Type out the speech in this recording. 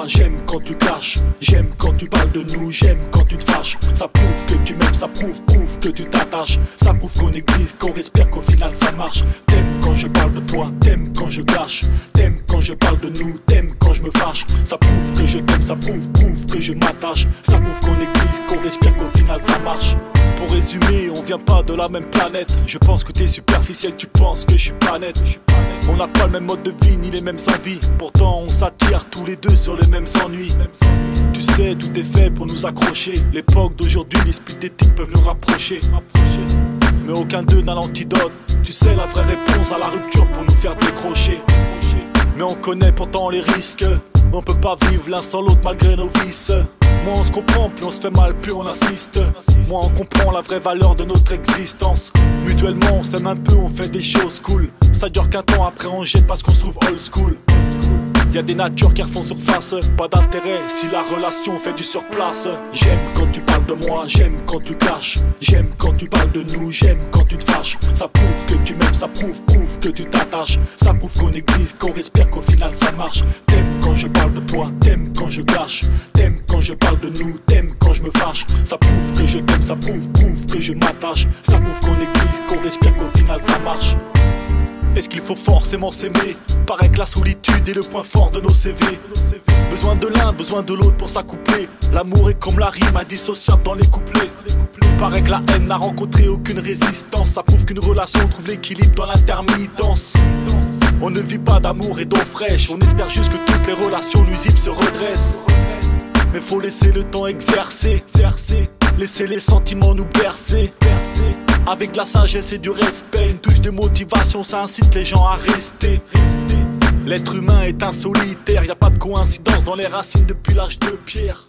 j'aime quand tu caches. J'aime quand tu parles de nous, j'aime quand tu te fâches. Ça prouve que tu m'aimes, ça prouve que tu t'attaches. Ça prouve qu'on existe, qu'on respire, qu'au final ça marche. T'aimes quand je parle de toi, t'aimes quand je gâche. T'aimes quand je parle de nous, t'aimes quand je me fâche. Ça prouve que je t'aime, ça prouve que je m'attache. Ça prouve qu'on existe, qu'on respire, qu'au final ça marche. Pour résumer, on vient pas de la même planète. Je pense que t'es superficiel, tu penses que je suis pas net. On n'a pas le même mode de vie, ni les mêmes envies. Pourtant on s'attire tous les deux sur les mêmes ennuis. Tu sais, tout est fait pour nous accrocher. L'époque d'aujourd'hui, l'esprit d'éthique peuvent nous rapprocher. Mais aucun d'eux n'a l'antidote. Tu sais, la vraie réponse à la rupture pour nous faire décrocher. Mais on connaît pourtant les risques. On peut pas vivre l'un sans l'autre malgré nos vices. Moins on se comprend, plus on se fait mal, plus on insiste. Moins on comprend la vraie valeur de notre existence. Mutuellement on s'aime un peu, on fait des choses cool. Ça dure qu'un temps, après on jette parce qu'on se trouve old school. Y'a des natures qui refont surface, pas d'intérêt si la relation fait du surplace. J'aime quand tu parles de moi, j'aime quand tu caches. J'aime quand tu parles de nous, j'aime quand tu te fâches. Ça prouve que tu m'aimes, ça prouve que tu t'attaches. Ça prouve qu'on existe, qu'on respire, qu'au final ça marche. T'aimes quand je parle de toi, t'aimes quand je gâche. T'aimes quand je parle de nous, t'aimes quand je me fâche. Ça prouve que je t'aime, ça prouve que je m'attache. Ça prouve qu'on existe, qu'on respire, qu'au final ça marche. Est-ce qu'il faut forcément s'aimer? Paraît que la solitude est le point fort de nos CV. Besoin de l'un, besoin de l'autre pour s'accoupler. L'amour est comme la rime indissociable dans les couplets. Paraît que la haine n'a rencontré aucune résistance. Ça prouve qu'une relation trouve l'équilibre dans l'intermittence. On ne vit pas d'amour et d'eau fraîche. On espère juste que toutes les relations nuisibles se redressent. Mais faut laisser le temps exercer. Laisser les sentiments nous bercer. Avec de la sagesse et du respect, une touche de motivation, ça incite les gens à rester. L'être humain est un solitaire, y a pas de coïncidence dans les racines depuis l'âge de pierre.